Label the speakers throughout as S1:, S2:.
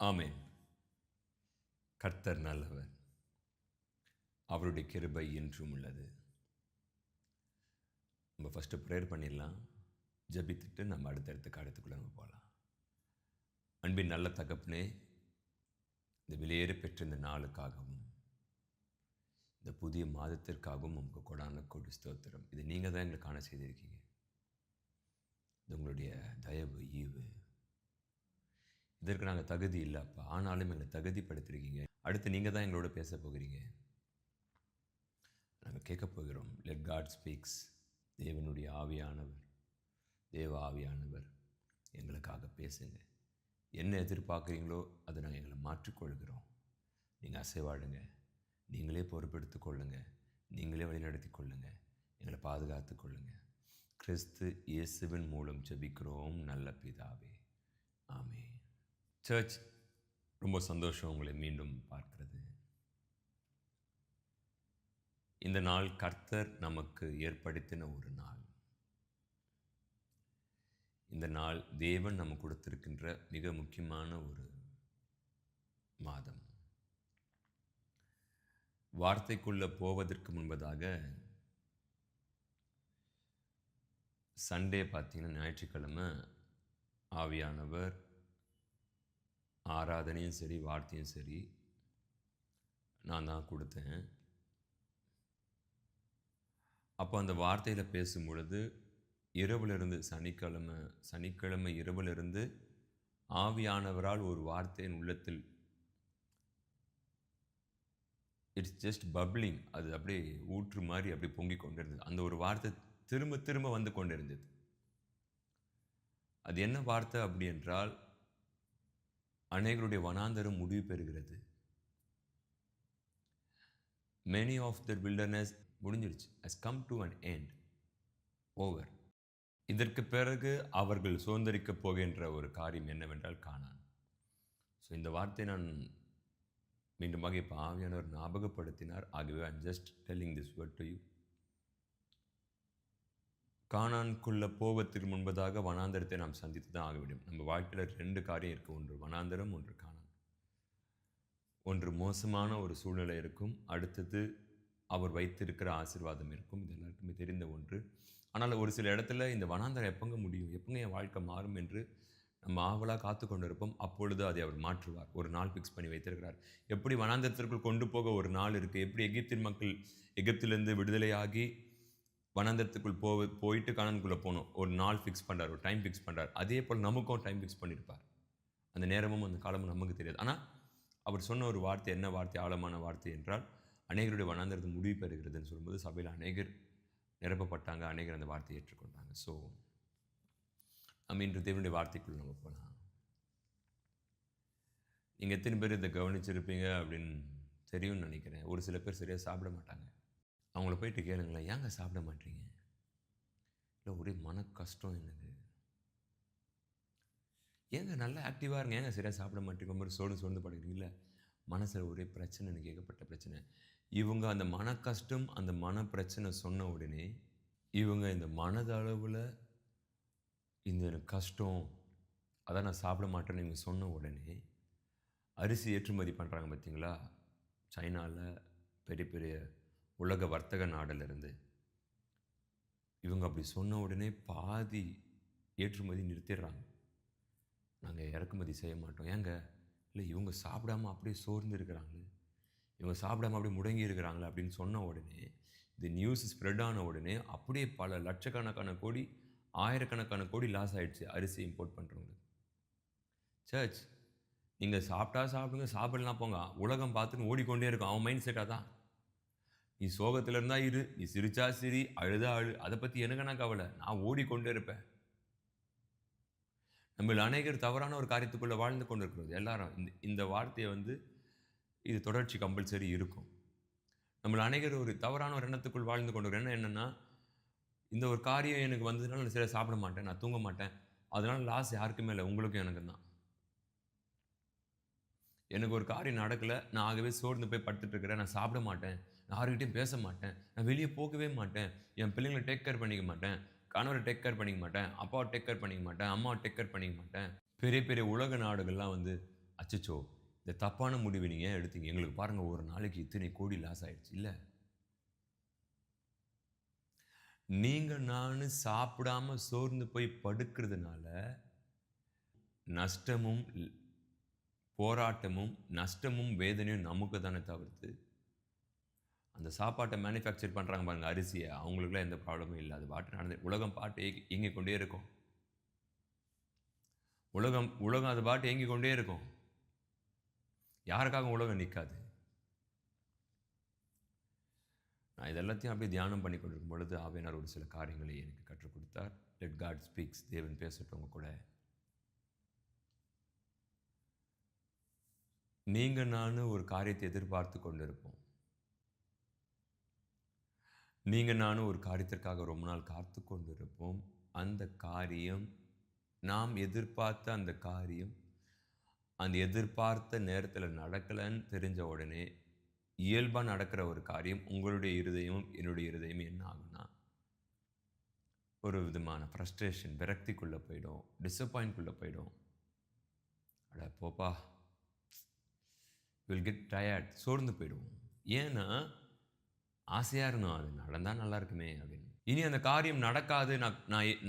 S1: ஆமென். கர்த்தர் நல்லவர். அவருடைய கிருபை என்றும் உள்ளது. நம்ம ஃபர்ஸ்ட்டு ப்ரேயர் பண்ணிடலாம். ஜெபித்துட்டு நம்ம அடுத்தடுத்த காரியத்துக்குள்ள நம்ம போகலாம். அன்பின் நல்ல தகப்பனே, இந்த விலையேற பெற்ற இந்த நாளுக்காகவும், இந்த புதிய மாதத்திற்காகவும் உமக்கு கொடான கொடி ஸ்தோத்திரம். இது நீங்கள் தான் எங்களை காண செய்திருக்கீங்க. இது உங்களுடைய தயவு, ஈவு. இதற்கு நாங்கள் தகுதி இல்லைப்பா, ஆனாலும் எங்களை தகுதிப்படுத்திருக்கீங்க. அடுத்து நீங்கள் தான் எங்களோட பேச போகிறீங்க. நாங்கள் கேட்க போகிறோம். Let God speaks. தேவனுடைய ஆவியானவர், தேவ ஆவியானவர் எங்களுக்காக பேசுங்க. என்ன எதிர்பார்க்குறீங்களோ அதை நாங்கள் எங்களை மாற்றிக்கொள்கிறோம். நீங்கள் அசைவாடுங்க, நீங்களே பொறுப்பெடுத்து கொள்ளுங்க, நீங்களே வழிநடத்தி கொள்ளுங்க, எங்களை பாதுகாத்து கொள்ளுங்க. கிறிஸ்து இயேசுவின் மூலம் ஜெபிக்கிறோம் நல்ல பிதாவே, ஆமென். சர்ச், ரொம்ப சந்தோஷம் உங்களை மீண்டும் பார்க்கிறது. இந்த நாள் கர்த்தர் நமக்கு ஏற்படுத்தின ஒரு நாள். இந்த நாள் தேவன் நமக்கு கொடுத்திருக்கின்ற மிக முக்கியமான ஒரு மாதம். வார்த்தைக்குள்ள போவதற்கு முன்பதாக சண்டே பார்த்தீங்கன்னா, ஞாயிற்றுக்கிழமை ஆவியானவர் ஆராதனையும் சரி, வார்த்தையும் சரி நான் தான் கொடுத்தேன். அப்போ அந்த வார்த்தையில் பேசும் பொழுது இரவிலிருந்து சனிக்கிழமை இரவிலிருந்து ஆவியானவரால் ஒரு வார்த்தை என் உள்ளத்தில், இட்ஸ் ஜஸ்ட் பப்ளிங், அது அப்படியே ஊற்று மாதிரி அப்படியே பொங்கி கொண்டிருந்தது. அந்த ஒரு வார்த்தை திரும்ப திரும்ப வந்து கொண்டிருந்தது. அது என்ன வார்த்தை அப்படி என்றால், அநேகருடைய வனாந்தரம் முடிவு பெறுகிறது. many of their wilderness முடிஞ்சிருச்சு, has come to an end, over. இதற்கு பிறகு அவர்கள் சுதந்திரிக்கப் போகின்ற ஒரு காரியம் என்னவென்றால் கானான். ஸோ இந்த வார்த்தை நான் மீண்டுமாக இப்போ ஆவியானவர் ஞாபகப்படுத்தினார். ஆகவே I am just telling this word to you. கானானுக்குள்ளே போவதற்கு முன்பதாக வனாந்தரத்தை நாம் சந்தித்து தான் ஆக வேண்டும். நம்ம வாழ்க்கையில் 2 காரியம் இருக்குது. ஒன்று வனாந்தரம், ஒன்று கானான். ஒன்று மோசமான ஒரு சூழ்நிலை இருக்கும், அடுத்தது அவர் வைத்திருக்கிற ஆசீர்வாதம் இருக்கும். இது எல்லாருக்குமே தெரிந்த ஒன்று. ஆனால் ஒரு சில இடத்துல இந்த வனாந்தரம் எப்பங்க முடியும், எப்பங்க என் வாழ்க்கை மாறும் என்று நம்ம ஆவலாக காத்து கொண்டு இருப்போம். அப்பொழுது அதை அவர் மாற்றுவார். ஒரு நாள் ஃபிக்ஸ் பண்ணி வைத்திருக்கிறார். எப்படி வனாந்தரத்திற்குள் கொண்டு போக ஒரு நாள் இருக்குது, எப்படி எகிப்தின் மக்கள் எகிப்திலிருந்து விடுதலையாகி வனாந்தரத்துக்குள் போயிட்டு கானானுக்குள்ளே போகணும், ஒரு நாள் ஃபிக்ஸ் பண்ணுறார், ஒரு டைம் ஃபிக்ஸ் பண்ணுறார். அதே போல் நமக்கும் டைம் ஃபிக்ஸ் பண்ணியிருப்பார். அந்த நேரமும் அந்த காலமும் நமக்கு தெரியாது. ஆனால் அவர் சொன்ன ஒரு வார்த்தை, என்ன வார்த்தை, ஆழமான வார்த்தை என்றால், அநேகருடைய வனாந்தரத்தை முடிவு பெறுகிறதுன்னு சொல்லும்போது சபையில் அநேகர் நிரப்பப்பட்டாங்க, அநேகர் அந்த வார்த்தையை ஏற்றுக்கொண்டாங்க. ஸோ நம்ம இன்று தேவனுடைய வார்த்தைக்குள் நம்ம போகலாம். நீங்கள் எத்தனை பேர் இதை கவனிச்சிருப்பீங்க அப்படின்னு தெரியும்னு நினைக்கிறேன். ஒரு சில பேர் சரியாக சாப்பிட மாட்டாங்க. அவங்கள போயிட்டு கேளுங்களேன், ஏங்க சாப்பிட மாட்டீங்க? இல்லை, ஒரே மன கஷ்டம் எனக்கு. ஏங்க நல்லா ஆக்டிவாக இருங்க, ஏங்க சரியாக சாப்பிட மாட்டேங்க, மாதிரி சோர்ந்து படுக்கிறீங்களா? மனசில் ஒரே பிரச்சனை, கேட்கப்பட்ட பிரச்சனை. இவங்க அந்த மன கஷ்டம், அந்த மன பிரச்சனை சொன்ன உடனே இவங்க இந்த மனதளவில் இந்த எனக்கு கஷ்டம், அதான் நான் சாப்பிட மாட்டேன்னு இவங்க சொன்ன உடனே அரிசி ஏற்றுமதி பண்ணுறாங்க பார்த்தீங்களா, சைனாவில் பெரிய பெரிய உலக வர்த்தக நாடுலேருந்து. இவங்க அப்படி சொன்ன உடனே பாதி ஏற்றுமதி நிறுத்திடுறாங்க. நாங்கள் இறக்குமதி செய்ய மாட்டோம். ஏங்க? இல்லை, இவங்க சாப்பிடாமல் அப்படியே சோர்ந்து இருக்கிறாங்களே, இவங்க சாப்பிடாமல் அப்படியே முடங்கி இருக்கிறாங்களே அப்படின்னு சொன்ன உடனே, இந்த நியூஸ் ஸ்ப்ரெட் ஆன உடனே அப்படியே பல லட்சக்கணக்கான கோடி, ஆயிரக்கணக்கான கோடி லாஸ் ஆகிடுச்சு அரிசி இம்போர்ட் பண்ணுறவங்களுக்கு. சர்ச், நீங்கள் சாப்பிட்டா சாப்பிடுங்க, சாப்பிடலாம் போங்க, உலகம் பார்த்துன்னு ஓடிக்கொண்டே இருக்கும். அவன் மைண்ட் செட்டாக தான். நீ சோகத்தில் இருந்தால் இரு, நீ சிரிச்சா சிரி, அழுதா அழு, அதை பற்றி எனக்குன்னா கவலை, நான் ஓடிக்கொண்டே இருப்பேன். நம்ம அநேகர் தவறான ஒரு காரியத்துக்குள்ளே வாழ்ந்து கொண்டு இருக்கிறது எல்லாரும். இந்த வார்த்தையை இது தொடர்ச்சி கம்பல்சரி இருக்கும். நம்மள அநேகர் ஒரு தவறான ஒரு எண்ணத்துக்குள் வாழ்ந்து கொண்டு இருக்கிற என்னென்னா, இந்த ஒரு காரியம் எனக்கு வந்ததுனால நான் சரியாக சாப்பிட மாட்டேன், நான் தூங்க மாட்டேன், அதனால லாஸ் யாருக்குமே இல்லை, உங்களுக்கும் எனக்கு தான். எனக்கு ஒரு காரியம் நடக்கலை, நான் ஆகவே சோர்ந்து போய் படுத்துட்டு இருக்கிறேன், நான் சாப்பிட மாட்டேன், நான் யாருக்கிட்டையும் பேச மாட்டேன், நான் வெளியே போகவே மாட்டேன், என் பிள்ளைங்களை டேக் கேர் பண்ணிக்க மாட்டேன், கணவரை டேக் கேர் பண்ணிக்க மாட்டேன், அப்பாவை டேக் கேர் பண்ணிக்க மாட்டேன், அம்மாவை டேக் கேர் பண்ணிக்க மாட்டேன். பெரிய பெரிய உலக நாடுகள்லாம் அச்சச்சோ, இந்த தப்பான முடிவு நீங்க ஏன் எடுத்தீங்க? எங்களுக்கு பாருங்க ஒரு நாளைக்கு இத்தனை கோடி லாஸ் ஆயிடுச்சு. இல்ல. நீங்க நானு சாப்பிடாம சோர்ந்து போய் படுக்கிறதுனால, நஷ்டமும், போராட்டமும், நஷ்டமும், வேதனையும் நமக்கு தானே தவிர்த்து, அந்த சாப்பாட்ட மேனுஃபேக்சர் பண்றாங்க பாருங்க அரிசிய, அவங்களுக்குலாம் எந்த ப்ராப்ளமும் இல்ல. அது பாட்டு உலகம் பாட்டு இயங்கிக் கொண்டே இருக்கும். உலகம் உலகம் அது பாட்டு இயங்கிக் கொண்டே இருக்கும். யாருக்காகவும் உலகம் நிக்காது. நான் இது எல்லாத்தையும் அப்படியே தியானம் பண்ணி கொண்டிருக்கும் பொழுது, ஆவியானவர் ஒரு சில காரியங்களை எனக்கு கற்றுக் கொடுத்தார். Let God speaks. தேவன் பேசட்டும் உங்க கூட. நீங்க நானும் ஒரு காரியத்தை எதிர்பார்த்து கொண்டிருப்போம். நீங்க நானும் ஒரு காரியத்திற்காக ரொம்ப நாள் காத்து கொண்டிருப்போம். அந்த காரியம், நாம் எதிர்பார்த்த அந்த காரியம், அந்த எதிர்பார்த்த நேரத்தில் நடக்கலைன்னு தெரிஞ்ச உடனே, இயல்பா நடக்கிற ஒரு காரியம் உங்களுடைய இருதயமும் என்னுடைய இருதயமும் என்ன ஆகும்னா, ஒரு விதமான ஃப்ரஸ்ட்ரேஷன், விரக்திக்குள்ள போயிடும், டிசப்பாயிண்ட்குள்ள போயிடும். அட போப்பா, வில் கெட் டயர்ட், சோர்ந்து போயிடுவோம். ஏன்னா ஆசையா இருந்தோம், அது நடந்தா நல்லா இருக்குமே அப்படின்னு. இனி அந்த காரியம் நடக்காது,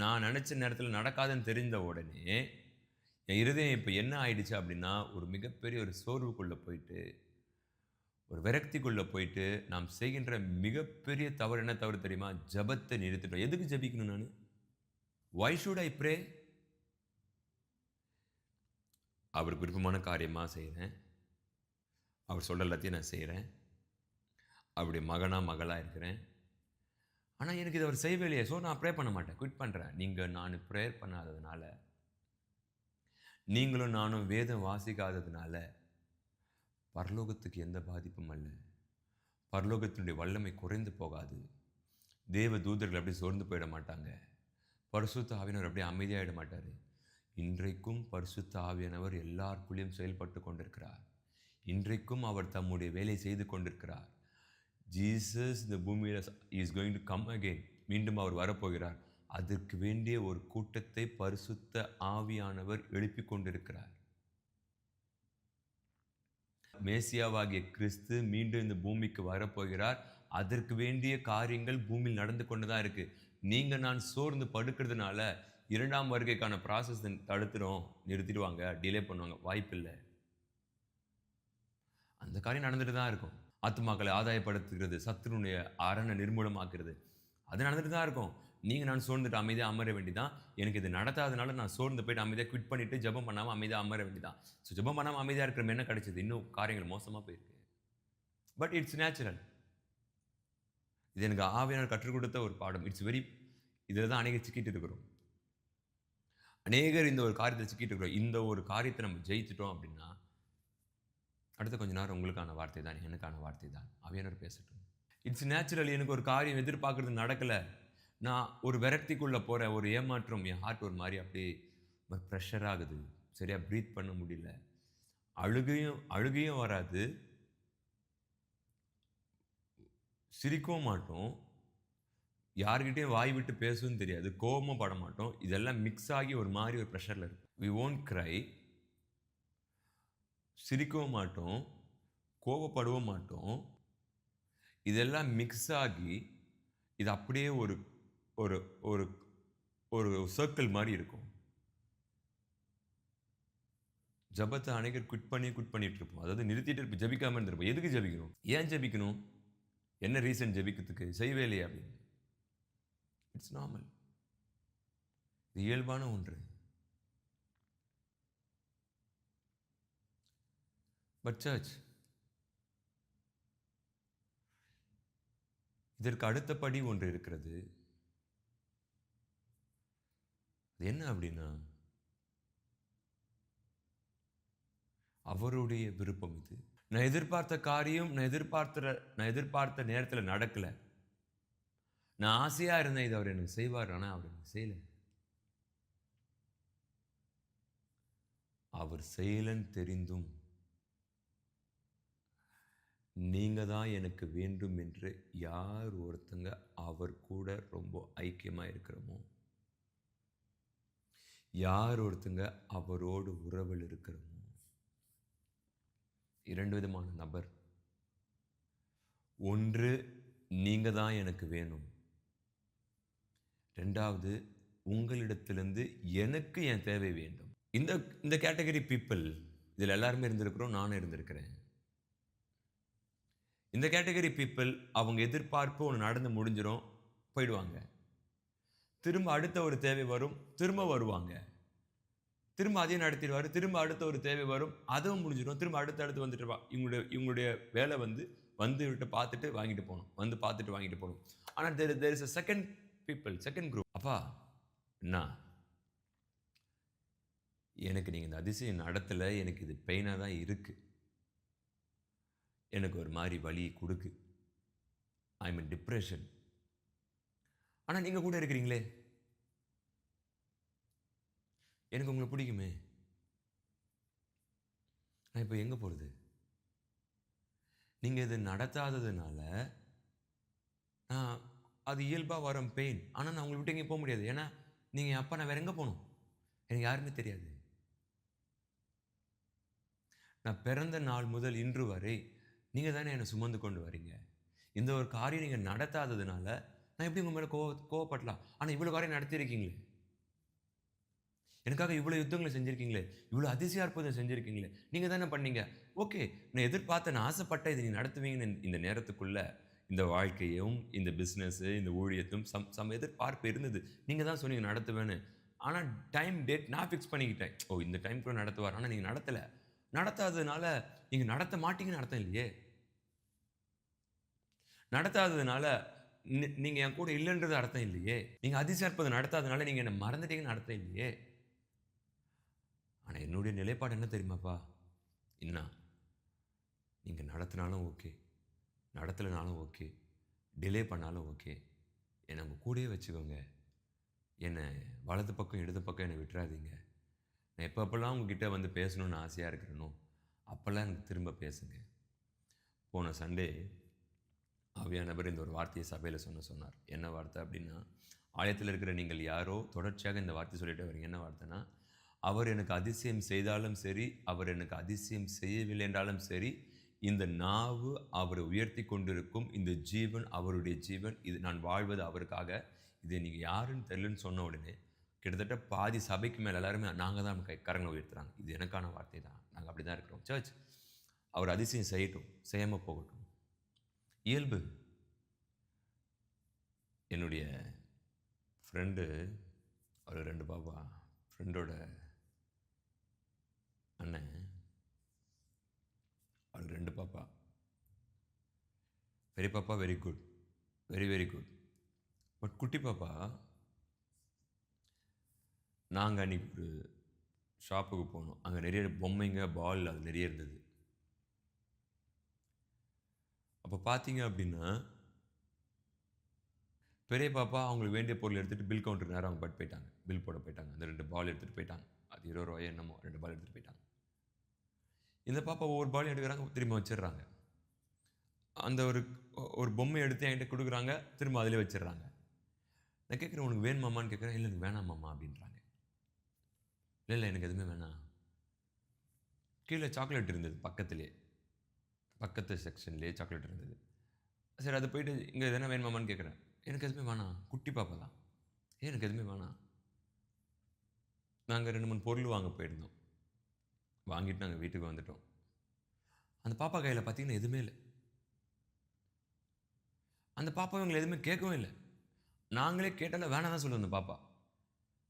S1: நான் நினைச்ச நேரத்தில் நடக்காதுன்னு தெரிந்த உடனே என் இருதயம் இப்போ என்ன ஆயிடுச்சு அப்படின்னா, ஒரு மிகப்பெரிய ஒரு சோர்வுக்குள்ள போயிட்டு, ஒரு விரக்திக்குள்ள போயிட்டு, நாம் செய்கின்ற மிகப்பெரிய தவறு என்ன தவறு தெரியுமா? ஜெபத்தை நிறுத்திட்டோம். எதுக்கு ஜெபிக்கணும் நானு? Why should I pray? அவருக்கு விருப்பமான காரியமா செய்றேன். அவர் சொல்ற எல்லாத்தையும் நான் செய்றேன். அவருடைய மகனா, மகளா இருக்கிறேன். ஆனா எனக்கு இத அவர் செய்யவே இல்லையே. ஸோ நான் ப்ரே பண்ண மாட்டேன். குயிட் பண்றேன். நீங்க நானும் ப்ரேயர் பண்ணாததுனால, நீங்களும் நானும் வேதம் வாசிக்காததுனால, பரலோகத்துக்கு எந்த பாதிப்பும் அல்ல. பரலோகத்தினுடைய வல்லமை குறைந்து போகாது. தேவ தூதர்கள் அப்படியே சோர்ந்து போயிட மாட்டாங்க. பரிசுத்த ஆவியானவர் அப்படியே அமைதியாயிட மாட்டாரு. இன்றைக்கும் பரிசுத்த ஆவியானவர் எல்லாருக்குள்ளேயும் செயல்பட்டு கொண்டிருக்கிறார். இன்றைக்கும் அவர் தம்முடைய வேலை செய்து கொண்டிருக்கிறார். ஜீசஸ் இந்த பூமியில is going to come again. மீண்டும் அவர் வரப்போகிறார். அதற்கு வேண்டிய ஒரு கூட்டத்தை பரிசுத்த ஆவியானவர் எழுப்பிக் கொண்டிருக்கிறார். மேசியாவாகிய கிறிஸ்து மீண்டும் இந்த பூமிக்கு வரப்போகிறார். அதற்கு வேண்டிய காரியங்கள் பூமியில் நடந்து கொண்டுதான் இருக்கு. நீங்க நான் சோர்ந்து படுக்கிறதுனால 2ஆம் வருகைக்கான ப்ராசஸ் தடுத்துரும், நிறுத்திடுவாங்க, டிலே பண்ணுவாங்க. வாய்ப்பில்லை. அந்த காரியம் நடந்துட்டு தான் இருக்கும். ஆத்துமாக்களை ஆதாயப்படுத்துகிறது, சத்துருடைய அரணை நிர்மூலமாக்குறது, அது நடந்துட்டு தான் இருக்கும். நீங்க நான் சோர்ந்துட்டு அமைதியா அமர வேண்டியதான். எனக்கு இது நடத்தாதனால நான் சோர்ந்து போயிட்டு அமைதியா குவிட் பண்ணிட்டு ஜெபம் பண்ணாம அமைதியா அமர வேண்டியதான். ஸோ ஜெபம் பண்ணாம அமைதியா இருக்கிற என்ன கிடைச்சது? இன்னும் காரியங்கள் மோசமா போயிருக்கு. But it's natural. இது எனக்கு ஆவியானவர் கற்றுக் கொடுத்த ஒரு பாடம். இட்ஸ் வெரி இதில் தான் அநேகர் சிக்கிட்டு இருக்கிறோம். அநேகர் இந்த ஒரு காரியத்தில் சிக்கிட்டு இருக்கிறோம். இந்த ஒரு காரியத்தை நம்ம ஜெயித்துட்டோம் அப்படின்னா, அடுத்த கொஞ்ச நேரம் உங்களுக்கான வார்த்தை தான், எனக்கான வார்த்தை தான். ஆவியானவர் பேசட்டும். It's natural. எனக்கு ஒரு காரியம் எதிர்பார்க்கறது நடக்கல. நான் ஒரு விரக்திக்குள்ள போறேன். ஒரு ஏமாற்றம். என் ஹார்ட் ஒரு மாதிரி அப்படியே ப்ரெஷர் ஆகுது. சரியா ப்ரீத் பண்ண முடியல. அழுகையும் வராது. சிரிக்கவும் மாட்டோம். யார்கிட்டயும் வாய் விட்டு பேசவும் தெரியாது. கோவமும் பட மாட்டோம். இதெல்லாம் மிக்ஸ் ஆகி ஒரு மாதிரி ஒரு ப்ரெஷர்ல இருக்கும். We won't cry. சிரிக்கவும் மாட்டோம். கோவப்படவும் மாட்டோம். இதெல்லாம் மிக்ஸ் ஆகி இது அப்படியே ஒரு ஒரு ஒரு ஒரு சர்க்கிள் மாதிரி இருக்கும். ஜெபத்தை அநேகர் குவிட் பண்ணிட்டு இருப்போம். அதாவது நிறுத்திட்டு இருப்போம், ஜெபிக்காம இருந்திருப்போம். எதுக்கு ஜெபிக்கணும்? ஏன் ஜெபிக்கணும்? என்ன ரீசன் ஜெபிக்கிறதுக்கு? செய்யவே இல்லையா அப்படின்னு. It's normal. இது இயல்பான ஒன்று. பட் சர்ச், இதற்கு அடுத்த படி ஒன்று இருக்கிறது. அது என்ன அப்படின்னா, அவருடைய விருப்பம் இது. நான் எதிர்பார்த்த காரியம் நான் எதிர்பார்த்த நேரத்தில் நடக்கல. நான் ஆசையா இருந்தேன் இது அவர் எனக்கு செய்வார். ஆனா அவர் எனக்கு செய்யல. அவர் செய்யலன்னு தெரிந்தும் நீங்க தான் எனக்கு வேண்டும் என்று யார் ஒருத்தங்க அவர் கூட ரொம்ப ஐக்கியமா இருக்கிறோமோ, யார் ஒருத்தங்க அவரோடு உறவில் இருக்கிறோமோ, 2 விதமான நபர். ஒன்று, நீங்க தான் எனக்கு வேணும். 2வது, உங்களிடத்திலிருந்து எனக்கு என் தேவை வேண்டும். இந்த இந்த கேட்டகரி பீப்பிள் இதில் எல்லாருமே இருந்திருக்கிறோம். நானும் இருந்திருக்கிறேன். இந்த கேட்டகரி பீப்பிள் அவங்க எதிர்பார்ப்பு ஒன்று நடந்து முடிஞ்சிடும், போயிடுவாங்க. திரும்ப அடுத்த ஒரு தேவை வரும், திரும்ப வருவாங்க. திரும்ப அதையும் நடத்திடுவார். திரும்ப அடுத்த ஒரு தேவை வரும், அதுவும் முடிஞ்சிடும். திரும்ப அடுத்து வந்துட்டு இவங்களுடைய வேலை வந்து விட்டு பார்த்துட்டு வாங்கிட்டு போகணும். வந்து பார்த்துட்டு வாங்கிட்டு போகணும். ஆனால் there is a second people, second group. அப்பா என்ன எனக்கு நீங்கள் இந்த அதிசயம் நடத்தலை, எனக்கு இது பெயினாக தான் இருக்குது, எனக்கு ஒரு மாதிரி வலி கொடுக்கு, ஐ மீன் டிப்ரெஷன். ஆனால் நீங்கள் கூட இருக்கிறீங்களே, எனக்கு உங்களை பிடிக்குமே, நான் இப்போ எங்கே போகிறது? நீங்கள் இது நடத்தாததுனால நான் அது இயல்பாக வரும் பெயின். ஆனால் நான் உங்களை விட்டு எங்கேயும் போக முடியாது. ஏன்னா நீங்கள் என் அப்பா, நான் வேறு எங்கே போகணும்? எனக்கு யாருமே தெரியாது. நான் பிறந்த நாள் முதல் இன்று வரை நீங்கள் தானே என்னை சுமந்து கொண்டு வரீங்க. இந்த ஒரு காரியம் நீங்கள் நடத்தாததுனால நான் எப்படி உங்கள் மேலே கோவப்படலாம்? ஆனால் இவ்வளோ காரியம் நடத்தியிருக்கீங்களே, எனக்காக இவ்வளோ யுத்தங்களை செஞ்சுருக்கீங்களே, இவ்வளோ அதிசய அற்புதம் செஞ்சுருக்கீங்களே, நீங்கள் தானே பண்ணீங்க. ஓகே, நான் எதிர்பார்த்த, நான் ஆசைப்பட்ட இதை நீ நடத்துவீங்கன்னு இந்த நேரத்துக்குள்ளே இந்த வாழ்க்கையும் இந்த பிஸ்னஸ்ஸு இந்த ஊழியத்தும் சம் எதிர்பார்ப்பு இருந்தது. நீங்கள் தான் சொன்னீங்க நடத்துவேன்னு. ஆனால் டைம் டேட் நான் ஃபிக்ஸ் பண்ணிக்கிட்டேன். ஓ, இந்த டைம்குள்ளே நடத்துவார். ஆனால் நீங்கள் நடத்தலை. நடத்தாததுனால நீங்கள் நடத்த மாட்டீங்கன்னு அர்த்தம் இல்லையே. நடத்தாததுனால நீங்கள் என் கூட இல்லைன்றது அர்த்தம் இல்லையே. நீங்கள் அதிசய அற்புதம் நடத்தாததுனால நீங்கள் என்னை மறந்துட்டீங்கன்னு அர்த்தம் இல்லையே. ஆனால் என்னுடைய நிலைப்பாடு என்ன தெரியுமாப்பா? என்ன, நீங்கள் நடத்தினாலும் ஓகே, நடத்தலைனாலும் ஓகே, டிலே பண்ணாலும் ஓகே, என்னை உங்கள் கூடயே வச்சுக்கோங்க. என்னை வலது பக்கம் இடது பக்கம் என்னை விட்டுறாதீங்க. நான் எப்பப்பெல்லாம் உங்ககிட்ட வந்து பேசணுன்னு ஆசையாக இருக்கிறேனோ அப்போல்லாம் எனக்கு திரும்ப பேசுங்க. போன சண்டே ஆவியானவர் இந்த ஒரு வார்த்தையை சபையில் சொன்னார். என்ன வார்த்தை அப்படின்னா, ஆலயத்தில் இருக்கிற நீங்கள் யாரோ தொடர்ச்சியாக இந்த வார்த்தை சொல்லிட்டு வரீங்க. என்ன வார்த்தைன்னா, அவர் எனக்கு அதிசயம் செய்தாலும் சரி, அவர் எனக்கு அதிசயம் செய்யவில்லை என்றாலும் சரி, இந்த நாவு அவரை உயர்த்தி கொண்டிருக்கும், இந்த ஜீவன் அவருடைய ஜீவன், இது நான் வாழ்வது அவருக்காக, இதை நீங்கள் யாருன்னு தெரியலன்னு சொன்ன உடனே கிட்டத்தட்ட பாதி சபைக்கு மேலே எல்லாருமே நாங்கள் தான் கரங்களை உயர்த்துறாங்க. இது எனக்கான வார்த்தை தான், நாங்கள் அப்படி தான் இருக்கிறோம். சர்ச் அவர் அதிசயம் செய்யட்டும், செய்யாமல் போகட்டும், இயல்பு. என்னுடைய ஃப்ரெண்டு, அவர் 2 பாப்பா, ஃப்ரெண்டோட அண்ணன், அவருக்கு 2 பாப்பா. பெரிய பாப்பா very good, very very good. But குட்டி பாப்பா, நாங்கள் அன்றைக்கி ஒரு ஷாப்புக்கு போனோம். அங்கே நிறைய பொம்மைங்க, பால் அது நிறைய இருந்தது. அப்போ பார்த்தீங்க அப்படின்னா, பெரிய பாப்பா அவங்களுக்கு வேண்டிய பொருள் எடுத்துகிட்டு பில் கவுண்டர் நேரம் அவங்க போயிட்டாங்க, பில் போட போயிட்டாங்க. அந்த 2 பால் எடுத்துகிட்டு போயிட்டாங்க. அது 20 ரூபாயோ என்னமோ, 2 பால் எடுத்துகிட்டு போயிட்டாங்க. இந்த பாப்பா ஒவ்வொரு பாலையும் எடுக்கிறாங்க, திரும்ப வச்சிடுறாங்க. அந்த ஒரு பொம்மை எடுத்து என்கிட்ட கொடுக்குறாங்க, திரும்ப அதிலே வச்சிடுறாங்க. நான் கேட்குறேன், உனக்கு வேணுமாமான்னு கேட்குறேன். இல்லை எனக்கு வேணாமாம்மா அப்படின்றாங்க. இல்லை எனக்கு எதுவுமே வேணாம். கீழே சாக்லேட் இருந்தது, பக்கத்து செக்ஷன்லேயே சாக்லேட் இருந்தது. சரி, அது போயிட்டு இங்கே எதுனா வேணுமாமான்னு கேட்குறேன். எனக்கு எதுவுமே வேணாம், குட்டி பாப்பா தான், எனக்கு எதுவுமே வேணாம். நாங்கள் 2-3 பொருள் வாங்க போயிருந்தோம். வாங்கிட்டு நாங்கள் வீட்டுக்கு வந்துட்டோம். அந்த பாப்பா கையில் பார்த்தீங்கன்னா எதுவுமே இல்லை. அந்த பாப்பா எங்களை எதுவுமே கேட்கவும் இல்லை. நாங்களே கேட்டாலும் வேணாம் தான் சொல்லுவோம் அந்த பாப்பா.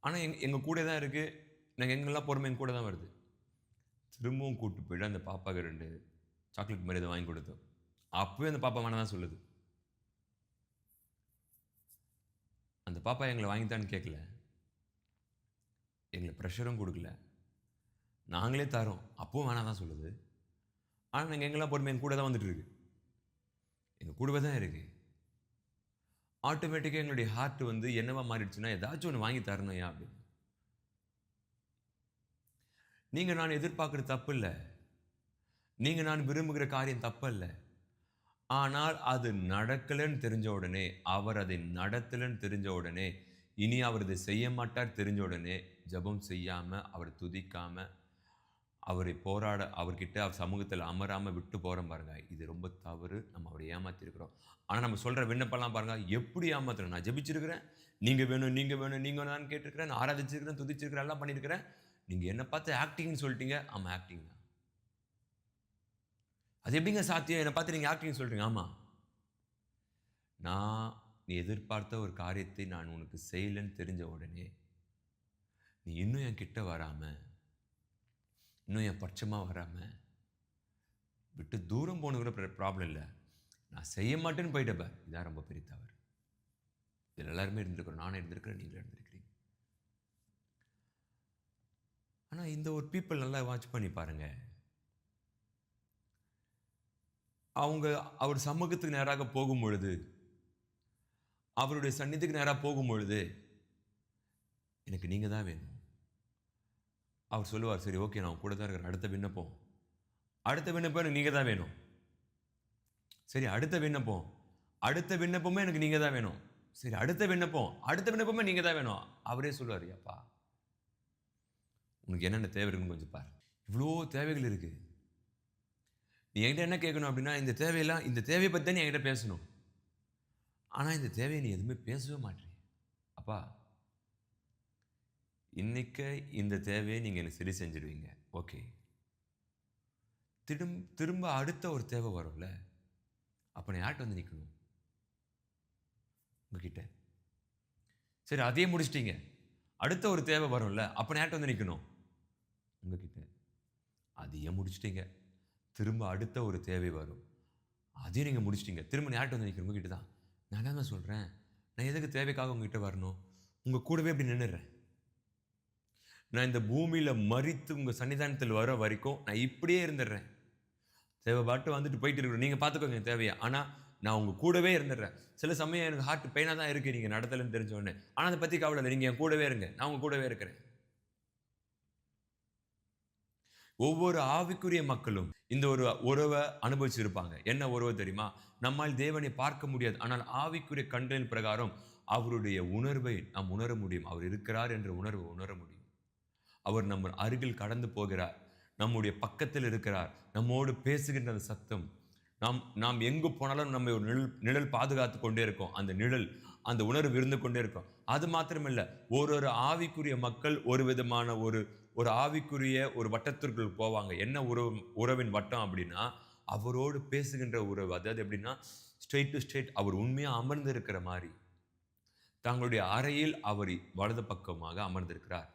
S1: ஆனால் எங்கள் கூட தான் இருக்குது. நாங்கள் எங்கெல்லாம் போகிறோமே எங்கள் கூட தான் வருது. திரும்பவும் கூப்பிட்டு போய்ட்டு அந்த பாப்பாவுக்கு 2 சாக்லேட் மாதிரி இதை வாங்கி கொடுத்தோம். அப்போவே அந்த பாப்பா வேணாம் தான் சொல்லுது. அந்த பாப்பா எங்களை வாங்கித்தான்னு கேட்கல, எங்களை ப்ரெஷரும் கொடுக்கல, நாங்களே தரோம், அப்பவும் வேணாம் தான் சொல்லுது. ஆனால் நாங்கள் எங்கெல்லாம் போகிறோமே எங்கள் கூட தான் வந்துட்டு இருக்கு, எங்கள் கூடவே தான் இருக்குது. ஆட்டோமேட்டிக்காக எங்களுடைய ஹார்ட் என்னவா மாறிடுச்சுன்னா, ஏதாச்சும் ஒன்று வாங்கி தரணும் ஏன் அப்படின்னு. நீங்கள் நான் எதிர்பார்க்குறது தப்பு இல்லை, நீங்கள் நான் விரும்புகிற காரியம் தப்பு இல்லை. ஆனால் அது நடக்கலைன்னு தெரிஞ்ச உடனே, அவர் அதை நடத்தலைன்னு தெரிஞ்ச உடனே, இனி அவர் இதை செய்ய மாட்டார் தெரிஞ்ச உடனே, ஜெபம் செய்யாமல், அவர் துதிக்காமல், அவரை அவர்கிட்ட அவர் சமூகத்தில் அமராமல் விட்டு போகிறோம் பாருங்க, இது ரொம்ப தவறு. நம்ம அவரை ஏமாத்திருக்கிறோம். ஆனால் நம்ம சொல்கிற விண்ணப்பம்லாம் பாருங்க, எப்படி ஏமாத்துறோம். நான் ஜெபிச்சிருக்கிறேன், நீங்கள் வேணும், நீங்கள் வேணும், நீங்கள் வேணும்னு கேட்டிருக்கிறேன், நான் ஆராதிச்சிருக்கிறேன், துதிச்சிருக்கிறேன், எல்லாம் பண்ணியிருக்கிறேன். நீங்கள் என்னை பார்த்து ஆக்டிங்னு சொல்லிட்டீங்க. ஆமாம், ஆக்டிங் தான். அது எப்படிங்க சாத்தியம்? என்னை பார்த்து நீங்கள் ஆக்டிங் சொல்கிறீங்க. ஆமாம், நான் நீ எதிர்பார்த்த ஒரு காரியத்தை நான் உனக்கு செய்யலைன்னு தெரிஞ்ச உடனே நீ இன்னும் என் கிட்ட வராமல், இன்னும் என் பட்சமாக வராமல் விட்டு தூரம் போகணுங்கிற ப்ராப்ளம் இல்லை, நான் செய்ய மாட்டேன்னு போயிட்டப்ப, இதான் ரொம்ப பெரிய தவறு. இதில் எல்லாருமே இருந்திருக்கிறோம். நானே இருந்திருக்கிறேன், நீங்களும் இருந்திருக்கிறீங்க. ஆனால் இந்த ஒரு பீப்புள் நல்லா வாட்ச் பண்ணி பாருங்க. அவங்க அவர் சமூகத்துக்கு நேராக போகும் பொழுது, அவருடைய சந்நிதிக்கு நேராக போகும் பொழுது, எனக்கு நீங்கள் தான் வேணும். அவர் சொல்லுவார், சரி ஓகே, நான் கூட தான் இருக்கிறேன், அடுத்த விண்ணப்பம் எனக்கு நீங்கள் தான் வேணும். சரி, அடுத்த விண்ணப்பமே எனக்கு நீங்கள் தான் வேணும். சரி, அடுத்த விண்ணப்பமே நீங்கள் தான் வேணும். அவரே சொல்லுவார், அப்பா உனக்கு என்னென்ன தேவை இருக்குன்னு கொஞ்சம் பாரு. இவ்வளோ தேவைகள் இருக்கு. நீ என்கிட்ட என்ன கேட்கணும் அப்படின்னா, இந்த தேவையை பற்றி தான் நீ என்கிட்ட பேசணும். ஆனால் இந்த தேவையை நீ எதுவுமே பேசவே மாட்டேன். அப்பா, இன்னைக்கு இந்த தேவையை நீங்கள் எனக்கு சரி செஞ்சிடுவீங்க, ஓகே. திரும்ப அடுத்த ஒரு தேவை வரும்ல, அப்போ நான் யார்கிட்ட வந்து நிற்கணும்? உங்ககிட்ட. சரி, அதையே முடிச்சிட்டீங்க. அடுத்த ஒரு தேவை வரும்ல, அப்போ நான் யார்கிட்ட வந்து நிற்கணும்? உங்ககிட்ட. அதையே முடிச்சிட்டீங்க. திரும்ப அடுத்த ஒரு தேவை வரும், அதையும் நீங்கள் முடிச்சிட்டீங்க. திரும்ப யார்கிட்ட வந்து நிற்கணும்? உங்ககிட்ட தான். நான் தான் சொல்கிறேன், நான் எதுக்கு தேவைக்காக உங்ககிட்ட வரணும்? உங்கள் கூடவே இப்படி நின்றுறேன். நான் இந்த பூமியில் மரித்து உங்கள் சன்னிதானத்தில் வர வரைக்கும் நான் இப்படியே இருந்துடுறேன். தேவை பாட்டு வந்துட்டு போயிட்டு இருக்கிறோம், நீங்கள் பார்த்துக்கோங்க தேவையா. ஆனால் நான் உங்கள் கூடவே இருந்துடுறேன். சில சமயம் எனக்கு ஹார்ட் பெயினாக தான் இருக்குது நீங்கள் நடத்தலைன்னு தெரிஞ்ச உடனே. ஆனால் அதை பற்றி கவலை இல்லை, நீங்கள் என் கூடவே இருங்க, நான் உங்கள் கூடவே இருக்கிறேன். ஒவ்வொரு ஆவிக்குரிய மக்களும் இந்த ஒரு உறவை அனுபவிச்சிருப்பாங்க. என்ன உறவு தெரியுமா? நம்மால் தேவனை பார்க்க முடியாது, ஆனால் ஆவிக்குரிய கண்களின் பிரகாரம் அவருடைய உணர்வை நாம் உணர முடியும். அவர் இருக்கிறார் என்ற உணர்வை உணர முடியும். அவர் நம்ம அருகில் கடந்து போகிறார், நம்முடைய பக்கத்தில் இருக்கிறார், நம்மோடு பேசுகின்ற அந்த சத்தம். நாம் எங்கு போனாலும் நம்ம ஒரு நிழல் பாதுகாத்து கொண்டே இருக்கோம். அந்த நிழல், அந்த உணர்வு இருந்து கொண்டே இருக்கும். அது மாத்திரமில்லை, ஒரு ஆவிக்குரிய மக்கள் ஒரு விதமான ஒரு ஆவிக்குரிய ஒரு வட்டத்திற்குள் போவாங்க. என்ன உறவின் வட்டம் அப்படின்னா, அவரோடு பேசுகின்ற உறவு. அதாவது எப்படின்னா, ஸ்ட்ரெயிட் டு ஸ்ட்ரெயிட், அவர் உண்மையாக அமர்ந்து இருக்கிற மாதிரி. தங்களுடைய அறையில் அவர் வலது பக்கமாக அமர்ந்திருக்கிறார்,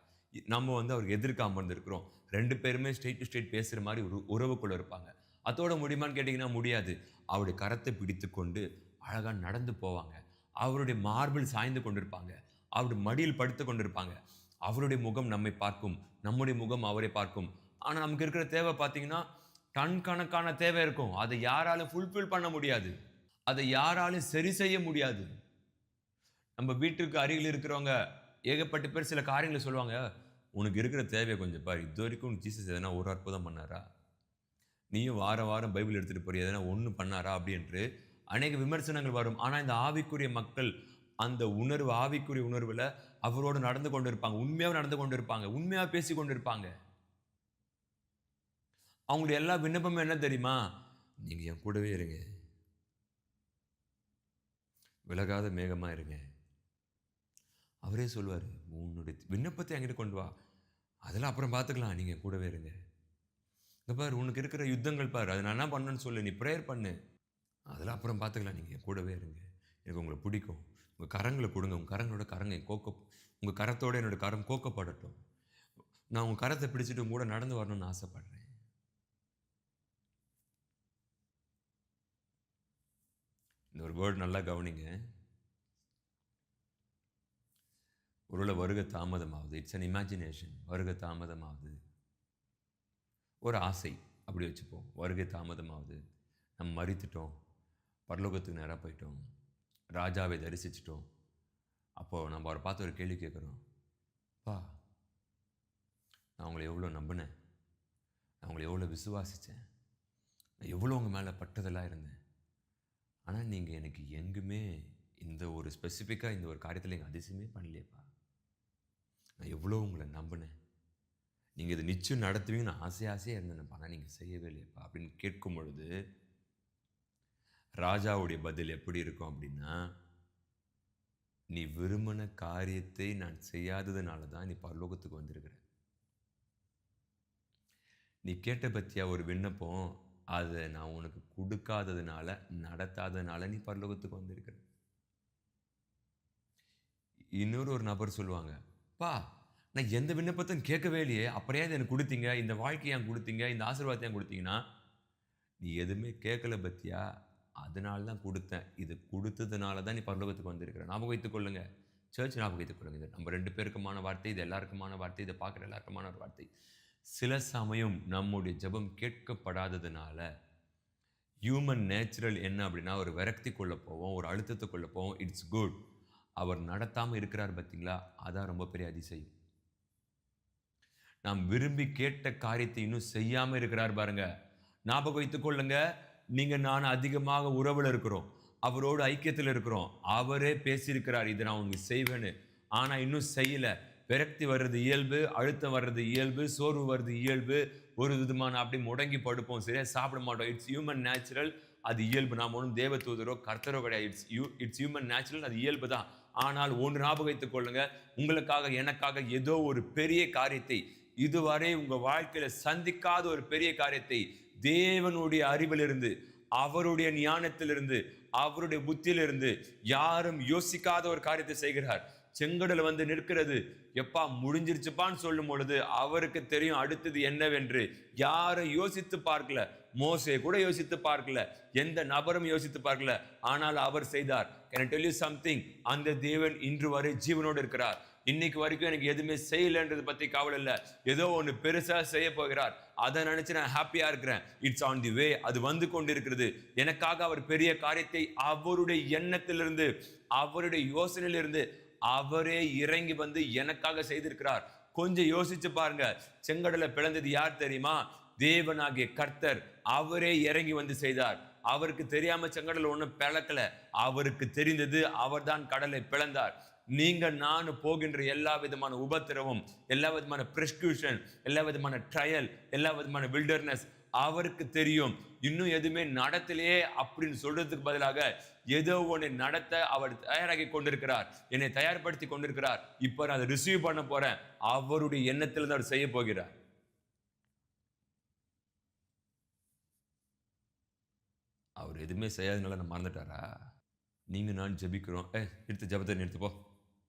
S1: நம்ம அவருக்கு எதிர்க்க அமர்ந்திருக்கிறோம். 2 பேருமே ஸ்ட்ரெயிட் டு ஸ்ட்ரெயிட் பேசுகிற மாதிரி ஒரு உறவுக்குள்ள இருப்பாங்க. அதோட முடியுமான்னு கேட்டிங்கன்னா முடியாது. அவருடைய கரத்தை பிடித்து கொண்டு அழகாக நடந்து போவாங்க. அவருடைய மார்பில் சாய்ந்து கொண்டிருப்பாங்க. அவருடைய மடியில் படுத்து கொண்டிருப்பாங்க. அவருடைய முகம் நம்மை பார்க்கும், நம்முடைய முகம் அவரை பார்க்கும். ஆனால் நமக்கு இருக்கிற தேவை பார்த்தீங்கன்னா, டன் கணக்கான தேவை இருக்கும். அதை யாராலும் ஃபுல்ஃபில் பண்ண முடியாது, அதை யாராலும் சரி செய்ய முடியாது. நம்ம வீட்டுக்கு அருகில் இருக்கிறவங்க ஏகப்பட்ட பேர் சில காரியங்களை சொல்லுவாங்க. உனக்கு இருக்கிற தேவையை கொஞ்சம் பாரு, இது வரைக்கும் ஜீசஸ் எதனா ஒரு அற்புதம் பண்ணாரா? நீயும் வாரம் பைபிள் எடுத்துகிட்டு போறிய, எதனா ஒன்று பண்ணாரா அப்படின்ட்டு அநேக விமர்சனங்கள் வரும். ஆனால் இந்த ஆவிக்குரிய மக்கள் அந்த ஆவிக்குரிய உணர்வில் அவரோடு நடந்து கொண்டு இருப்பாங்க, உண்மையாக நடந்து கொண்டு இருப்பாங்க, உண்மையாக பேசி கொண்டு இருப்பாங்க. அவங்களுடைய எல்லா விண்ணப்பமும் என்ன தெரியுமா? நீங்கள் என் கூடவே இருங்க, விலகாத மேகமா இருங்க. அவரே சொல்லுவார், உன்னுடைய விண்ணப்பத்தை என்கிட்ட கொண்டு வா, அதெல்லாம் அப்புறம் பார்த்துக்கலாம், நீங்கள் கூடவே இருங்க. இங்கே பாரு, உனக்கு இருக்கிற யுத்தங்கள் பாரு, அதை நான் என்ன பண்ணணும்னு சொல்லு, நீ ப்ரேயர் பண்ணு, அதெல்லாம் அப்புறம் பார்த்துக்கலாம், நீங்கள் கூடவே இருங்க. எனக்கு உங்களை பிடிக்கும். உங்கள் கரங்களை கொடுங்க, உங்கள் கரங்களோட கரங்க உங்கள் கரத்தோடு என்னோட கரம் கோக்கப்படட்டும். நான் உங்கள் கரத்தை பிடிச்சிட்டு கூட நடந்து வரணும்னு ஆசைப்படுறேன். இந்த ஒரு வேர்டு நல்லா கவனிங்க. ஒருவேளை வருகை தாமதமாகுது, இட்ஸ் அன் இமேஜினேஷன். வருகை தாமதமாகுது, ஒரு ஆசை, அப்படி வச்சுப்போம். வருகை தாமதமாகுது, நம்ம மறித்துட்டோம், பரலோகத்துக்கு நேராக போயிட்டோம், ராஜாவை தரிசிச்சிட்டோம். அப்போது நம்ம அவரை பார்த்து ஒரு கேள்வி கேட்குறோம், பா நான் உங்களை எவ்வளோ நம்பினேன், நான் உங்களை எவ்வளோ விசுவாசித்தேன், நான் எவ்வளோ உங்கள் மேலே பட்டதெல்லாம் இருந்தேன், ஆனால் நீங்கள் எனக்கு எங்குமே இந்த ஒரு ஸ்பெசிஃபிக்காக இந்த ஒரு காரியத்தில் நீங்கள் அதிசயமே பண்ணலையேப்பா. நான் எவ்வளோ உங்களை நம்பினேன், நீங்கள் இதை நிச்சயம் நடத்துவீங்கன்னு ஆசையாக இருந்தேன்ப்பா, ஆனால் நீங்கள் செய்யவே இல்லையப்பா அப்படின்னு கேட்கும் பொழுது ராஜாவுடைய பதில் எப்படி இருக்கும் அப்படின்னா, நீ விரும்பின காரியத்தை நான் செய்யாததுனால தான் நீ பரலோகத்துக்கு வந்திருக்கிற. நீ கேட்ட பத்தியா ஒரு விண்ணப்பம், அதை நான் உனக்கு கொடுக்காததுனால, நடத்தாததுனால நீ பரலோகத்துக்கு வந்திருக்கிற. இன்னொரு நபர் சொல்லுவாங்க, பா நான் எந்த விண்ணப்பத்தையும் கேட்கவே இல்லையே, அப்புறம் ஏன் எனக்கு கொடுத்தீங்க, இந்த வாழ்க்கையை ஏன் கொடுத்தீங்க, இந்த ஆசீர்வாதத்தை ஏன் கொடுத்தீங்கன்னா, நீ எதுவுமே கேட்கல பத்தியா, அதனால தான் கொடுத்தேன். இது கொடுத்ததுனால தான் நீ பரலோகத்துக்கு வந்திருக்கிற. ஞாபகம் வைத்துக் கொள்ளுங்க. சர்ச் ஞாபகம் வைத்துக் கொள்ளுங்க. இது நம்ம 2 பேருக்குமான வார்த்தை, இது எல்லாருக்குமான வார்த்தை, இதை பார்க்குற எல்லாருக்குமான ஒரு வார்த்தை. சில சமயம் நம்முடைய ஜெபம் கேட்கப்படாததுனால ஹியூமன் நேச்சுரல் என்ன அப்படின்னா, ஒரு விரக்திக்குள்ள போவோம், ஒரு அழுத்தத்துக்குள்ள போவோம். It's good. அவர் நடத்தாமல் இருக்கிறார் பார்த்தீங்களா, அதான் ரொம்ப பெரிய அதிசயம். நாம் விரும்பி கேட்ட காரியத்தை இன்னும் செய்யாமல் இருக்கிறார் பாருங்க. ஞாபகம் வைத்துக் கொள்ளுங்க, நீங்க நான் அதிகமாக உறவில் இருக்கிறோம், அவரோடு ஐக்கியத்தில் இருக்கிறோம். அவரே பேசியிருக்கிறார், இதை நான் உங்களுக்கு செய்வேன்னு. ஆனால் இன்னும் செய்யலை. விரக்தி வர்றது இயல்பு, அழுத்தம் வர்றது இயல்பு, சோர்வு வர்றது இயல்பு. ஒரு விதமான அப்படி முடங்கி படுப்போம், சரியா சாப்பிட மாட்டோம். இட்ஸ் ஹியூமன் நேச்சுரல், அது இயல்பு. நாம் ஒன்றும் தேவ தூதரோ கர்த்தரோ கிடையாது. இட்ஸ் ஹியூமன் நேச்சுரல், அது இயல்பு தான். ஆனால் ஒன்று ஞாபகம் வைத்துக் கொள்ளுங்க, உங்களுக்காக எனக்காக ஏதோ ஒரு பெரிய காரியத்தை, இதுவரை உங்க வாழ்க்கையில சந்திக்காத ஒரு பெரிய காரியத்தை தேவனுடைய அறிவிலிருந்து, அவருடைய ஞானத்திலிருந்து, அவருடைய புத்தியிலிருந்து யாரும் யோசிக்காத ஒரு காரியத்தை செய்கிறார். செங்கடல் வந்து நிற்கிறது, எப்பா முடிஞ்சிருச்சுப்பான்னு சொல்லும் பொழுது அவருக்கு தெரியும் அடுத்தது என்னவென்று. யாரும் யோசித்து பார்க்கல, மோசே கூட யோசித்து பார்க்கல, எந்த நபரும் யோசித்து பார்க்கல, ஆனால் அவர் செய்தார். Can I tell you something? அந்த தேவன் இன்று வரை ஜீவனோடு இருக்கிறார். இன்னைக்கு வரைக்கும் எனக்கு எதுவுமே செய்யலன்றது பத்தி கவலை இல்லை. ஏதோ ஒன்று பெருசா செய்ய போகிறார், அதை நினைச்சு நான் ஹாப்பியா இருக்கிறேன். இட்ஸ் ஆன் தி வே, அது வந்து கொண்டிருக்கிறது. எனக்காக அவர் பெரிய காரியத்தை அவருடைய எண்ணத்திலிருந்து, அவருடைய யோசனையிலிருந்து அவரே இறங்கி வந்து எனக்காக செய்திருக்கிறார். கொஞ்சம் யோசிச்சு பாருங்க. செங்கடலை பிளந்தது யார் தெரியுமா? தேவனாகிய கர்த்தர். அவரே இறங்கி வந்து செய்தார். அவருக்கு தெரியாம செங்கடல் ஒண்ணும் பிளக்கல, அவருக்கு தெரிந்தது. அவர்தான் கடலை பிளந்தார். நீங்க நான் போகின்ற எல்லா விதமான உபத்திரவம், எல்லா விதமான பிரெஸ்கியூஷன், எல்லா விதமான ட்ரையல், எல்லா விதமான வில்டர்னஸ் அவருக்கு தெரியும். இன்னும் எதுவுமே நடத்தலையே அப்படின்னு சொல்றதுக்கு பதிலாக ஏதோ ஒன்று நடத்த அவர் தயாராகி கொண்டிருக்கிறார், என்னை தயார்படுத்தி கொண்டிருக்கிறார். இப்ப நான் அதை ரிசீவ் பண்ண போறேன். அவருடைய எண்ணத்தில் தான் அவர் செய்ய போகிறார். அவர் எதுவுமே செய்யாதனால நான் மறந்துட்டாரா? நீங்க நான் ஜெபிக்கிறோம், எடுத்து ஜெபத்தை நிறுத்துப்போ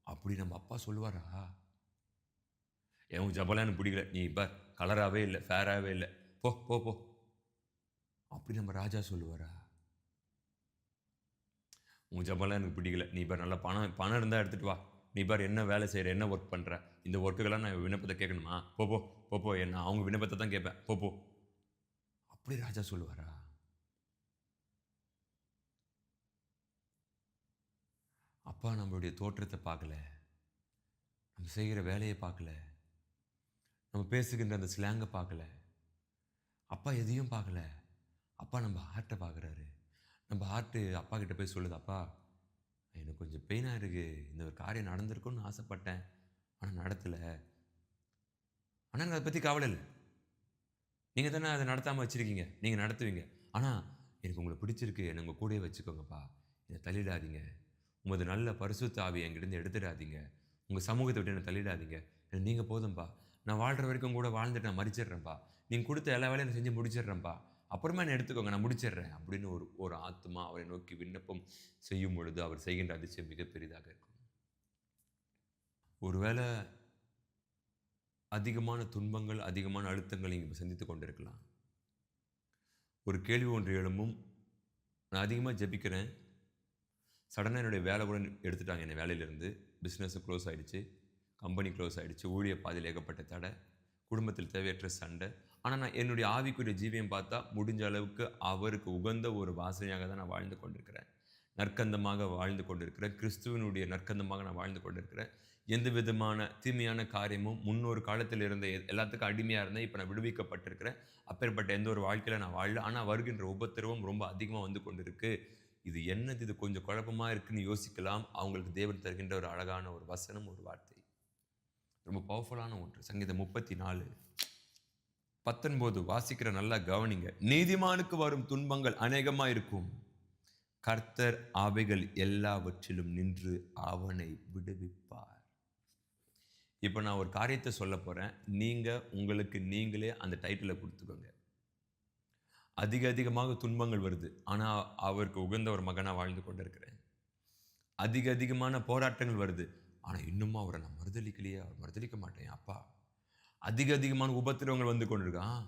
S1: அப்படி நம்ம அப்பா சொல்லுவாரா? என் ஜபலாம் எனக்கு பிடிக்கல, நீ இப்போ கலராகவே இல்லை, ஃபேராகவே இல்லை, போ போ போ அப்படி நம்ம ராஜா சொல்லுவாரா? உன் ஜபலாம் எனக்கு பிடிக்கல, நீ பார் நல்லா பணம் இருந்தால் எடுத்துகிட்டு வா, நீ பார் என்ன வேலை செய்கிற, என்ன ஒர்க் பண்ணுற, இந்த ஒர்க்குக்கெல்லாம் நான் விண்ணப்பத்தை கேட்கணுமா? போ போ போ போ என்ன அவங்க விண்ணப்பத்தை தான் கேட்பேன், போ போ அப்படி ராஜா சொல்லுவாரா? அப்பா நம்மளுடைய தோற்றத்தை பார்க்கல, நம்ம செய்கிற வேலையை பார்க்கல, நம்ம பேசுகின்ற அந்த ஸ்லாங்கை பார்க்கல, அப்பா எதையும் பார்க்கல. அப்பா நம்ம ஹார்ட்டை பார்க்குறாரு. நம்ம ஹார்ட்டு அப்பா கிட்ட போய் சொல்லுது, அப்பா எனக்கு கொஞ்சம் பெயினாக இருக்குது, இந்த ஒரு காரியம் நடந்திருக்குன்னு ஆசைப்பட்டேன், ஆனால் நடத்தலை. ஆனால் எனக்கு அதை பற்றி கவலை இல்லை, நீங்கள் தானே அதை நடத்தாமல் வச்சுருக்கீங்க, நீங்கள் நடத்துவீங்க. ஆனால் எனக்கு உங்களை பிடிச்சிருக்கு, என்னை உங்கள் கூடயே வச்சுக்கோங்கப்பா, என்னை தள்ளிடாதீங்க, உமது நல்ல பரிசுத்த ஆவியை என்கிட்ட எடுத்துடாதீங்க, உங்கள் சமூகத்தை விட்டு என்னை தள்ளிடாதீங்க, நீங்கள் போதும்பா, நான் வாழ்கிற வரைக்கும் கூட வாழ்ந்துட்டு நான் மறிச்சிடுறேன்ப்பா, நீங்கள் கொடுத்த எல்லா வேலையும் செஞ்சு முடிச்சிடுறேன்ப்பா, அப்புறமா என்ன எடுத்துக்கோங்க, நான் முடிச்சிடுறேன் அப்படின்னு ஒரு ஆத்மா அவரை நோக்கி விண்ணப்பம் செய்யும் பொழுது அவர் செய்கின்ற அதிசயம் மிக பெரிதாக இருக்கும். ஒருவேளை அதிகமான துன்பங்கள், அதிகமான அழுத்தங்கள் நீங்கள் சந்தித்து கொண்டிருக்கலாம். ஒரு கேள்வி ஒன்று எழும்பும், நான் அதிகமாக ஜெபிக்கிறேன், சடனாக என்னுடைய வேலை கூட எடுத்துட்டாங்க, என்னை வேலையிலேருந்து, பிஸ்னஸ் க்ளோஸ் ஆகிடுச்சு, கம்பெனி க்ளோஸ் ஆகிடுச்சு, ஊழிய பாதையில் ஏகப்பட்ட தடை, குடும்பத்தில் தேவையற்ற சண்டை. ஆனால் நான் என்னுடைய ஆவிக்குரிய ஜீவியம் பார்த்தா முடிஞ்ச அளவுக்கு அவருக்கு உகந்த ஒரு வாசனையாக தான் நான் வாழ்ந்து கொண்டிருக்கிறேன், நற்கந்தமாக வாழ்ந்து கொண்டிருக்கிறேன், கிறிஸ்துவனுடைய நற்கந்தமாக நான் வாழ்ந்து கொண்டிருக்கிறேன். எந்த விதமான தீமையான காரியமும் முன்னொரு காலத்தில் இருந்த எல்லாத்துக்கும் அடிமையாக இருந்தேன், இப்போ நான் விடுவிக்கப்பட்டிருக்கிறேன். அப்பேற்பட்ட எந்த ஒரு வாழ்க்கையில் நான் வாழல. ஆனால் வருகின்ற உபத்திரவம் ரொம்ப அதிகமாக வந்து கொண்டிருக்கு. இது என்னது, இது கொஞ்சம் குழப்பமாக இருக்குன்னு யோசிக்கலாம். அவங்களுக்கு தேவன் தருகின்ற ஒரு அழகான ஒரு வசனம், ஒரு வார்த்தை. ரொம்ப பவர்ஃபுல்லான ஒன்று. சங்கீதம் 34:19 வாசிக்கிற நல்லா கவனிங்க. நீதிமானுக்கு வரும் துன்பங்கள் அநேகமா இருக்கும். கர்த்தர் அவைகள் எல்லாவற்றிலும் நின்று அவனை விடுவிப்பார். இப்போ நான் ஒரு காரியத்தை சொல்ல போறேன். நீங்க உங்களுக்கு நீங்களே அந்த டைட்டிலை கொடுத்துக்கோங்க. அதிகமாக துன்பங்கள் வருது. ஆனா அவருக்கு உகந்த ஒரு மகனா வாழ்ந்து கொண்டிருக்கிறேன். அதிகமான போராட்டங்கள் வருது. ஆனா இன்னுமா அவரை நான் மறுதலிக்கலையே, அவர் மறுதலிக்க மாட்டேன் என் அப்பா. அதிகமான உபத்திரவங்கள் வந்து கொண்டிருக்கான்.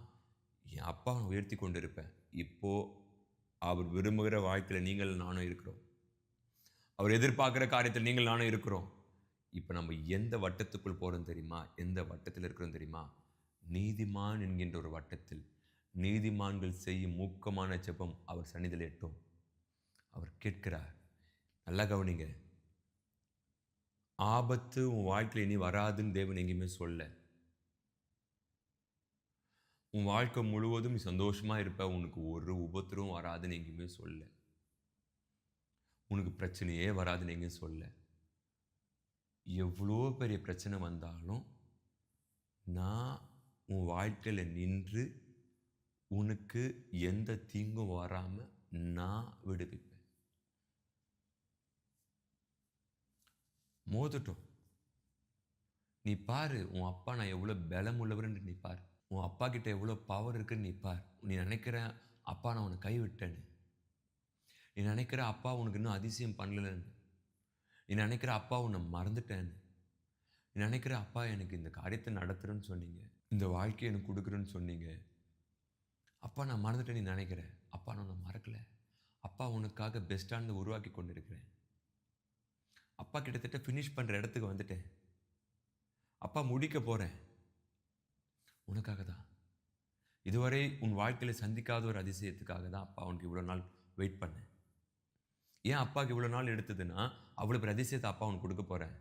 S1: என் அப்பா உயர்த்தி கொண்டிருப்பேன். இப்போ அவர் விரும்புகிற வாழ்க்கையில நீங்கள் நானும் இருக்கிறோம். அவர் எதிர்பார்க்கிற காரியத்தில் நீங்கள் நானும் இருக்கிறோம். இப்போ நம்ம எந்த வட்டத்துக்குள் போறோம் தெரியுமா? எந்த வட்டத்தில் இருக்கிறோம் தெரியுமா? நீதிமான் என்கின்ற ஒரு வட்டத்தில். நீதிமான்கள் செய்யும் மூக்கமான ஜெபம் அவர் சந்நிதியில் எட்டும். அவர் கேட்கிறார். நல்லா கவனிங்க. ஆபத்து உன் வாழ்க்கையில் இனி வராதுன்னு தேவன் எங்கேயுமே சொல்ல. உன் வாழ்க்கை முழுவதும் நீ சந்தோஷமா இருப்ப, உனக்கு ஒரு உபத்திரவும் வராதுன்னு எங்கேயுமே சொல்ல. உனக்கு பிரச்சனையே வராதுன்னு எங்கேயும் சொல்ல. எவ்வளோ பெரிய பிரச்சனை வந்தாலும் நான் உன் வாழ்க்கையில் நின்று உனக்கு எந்த தீங்கும் வராம நான் விடுவிப்பேன். மோதட்டும். நீ பாரு உன் அப்பா நான் எவ்வளோ பலம் உள்ளவர்ன்னு நீ பாரு. உன் அப்பா கிட்ட எவ்வளோ பவர் இருக்குன்னு நீ பார். நீ நினைக்கிற அப்பா நான் உன்னை கைவிட்டேன்னு. நீ நினைக்கிற அப்பா உனக்கு இன்னும் அதிசயம் பண்ணலன்னு. நீ நினைக்கிற அப்பா உன்னை மறந்துட்டேன்னு. நீ நினைக்கிற அப்பா எனக்கு இந்த காரியத்தை நடத்துறேன்னு சொன்னீங்க, இந்த வாழ்க்கையை எனக்கு கொடுக்குறேன்னு சொன்னீங்க, அப்பா நான் மறந்துட்டேன். நீ நினைக்கிற அப்பா நான் உன்னை மறக்கல. அப்பா உனக்காக பெஸ்ட்டானதை உருவாக்கி கொண்டு இருக்கிறேன். அப்பா கிட்டத்தட்ட ஃபினிஷ் பண்ணுற இடத்துக்கு வந்துட்டேன். அப்பா முடிக்க போகிறேன். உனக்காக தான். இதுவரை உன் வாழ்க்கையில் சந்திக்காத ஒரு அதிசயத்துக்காக தான் அப்பா உனக்கு இவ்வளோ நாள் வெயிட் பண்ணேன். ஏன் அப்பாவுக்கு இவ்வளோ நாள் எடுத்ததுன்னா அவ்வளோ பெரிய அதிசயத்தை அப்பா உனக்கு கொடுக்க போகிறேன்.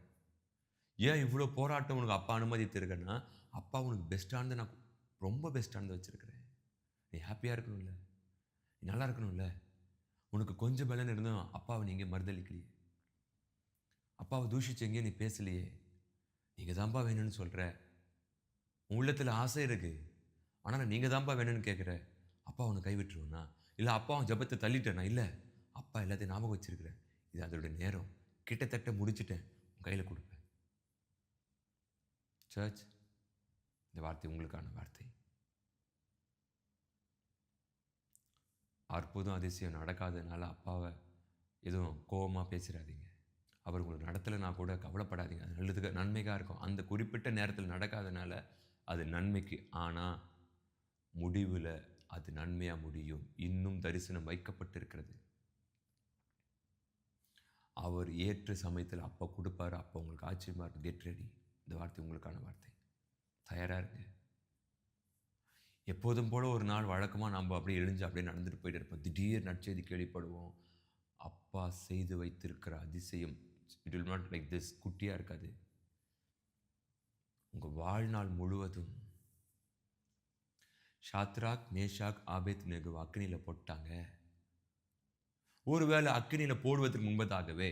S1: ஏன் இவ்வளோ போராட்டம் உனக்கு அப்பா அனுமதித்திருக்கேன்னா அப்பா உனக்கு பெஸ்ட்டானது நான் ரொம்ப பெஸ்ட்டானது வச்சுருக்கிறேன். நீ ஹாப்பியாக இருக்கணும்ல, நீ நல்லா இருக்கணும்ல. உனக்கு கொஞ்சம் பலன் இருந்தும் அப்பாவை நீங்கள் மறுதளிக்கலையே, அப்பாவை தூஷிச்சு எங்கேயும் நீ பேசலையே. நீங்கள் தான்ப்பா வேணும்னு சொல்கிற. உன் உள்ளத்தில் ஆசை இருக்கு, ஆனால் நீங்கள் தான்ப்பா வேணும்னு கேட்குற. அப்பா உன்னை கைவிட்டுருவேண்ணா, இல்லை அப்பா அவன் ஜபத்தை தள்ளிட்டேனா? இல்லை, அப்பா எல்லாத்தையும் ஞாபகம் வச்சிருக்கிறேன். இது அதோட நேரம், கிட்டத்தட்ட முடிச்சுட்டேன், உன் கையில் கொடுப்பேன். சர்ச், இந்த வார்த்தை உங்களுக்கான வார்த்தை. அற்புதம் அதிசயம் நடக்காததுனால அப்பாவை எதுவும் கோபமாக பேசிடாதீங்க. அவர் உங்களுக்கு நடத்தலைன்னா கூட கவலைப்படாதீங்க. அது நல்லதுக்கு நன்மைக்காக இருக்கும். அந்த குறிப்பிட்ட நேரத்தில் நடக்காதனால அது நன்மைக்கு. ஆனால் முடிவில் அது நன்மையாக முடியும். இன்னும் தரிசனம் வைக்கப்பட்டிருக்கிறது. அவர் ஏற்ற சமயத்தில் அப்போ கொடுப்பார். அப்போ உங்களுக்கு ஆச்சரியமாக இருக்கும். Get ready. இந்த வார்த்தை உங்களுக்கான வார்த்தை. தயாராக இருக்கு. எப்போதும் போல ஒரு நாள் வழக்கமாக நம்ம அப்படியே எழுந்து அப்படியே நடந்துட்டு போயிட்டு இருப்போம். திடீர் நற்செய்தி கேள்விப்படுவோம். அப்பா செய்து வைத்திருக்கிற அதிசயம் it will not like this. குட்டியாக இருக்காது. உங்கள் வாழ்நாள் முழுவதும் ஷாத்ராக், மேஷாக், ஆபேத்நேகோ அக்கினியில் போட்டாங்க. ஒருவேளை அக்கினியில் போடுவதற்கு முன்பதாகவே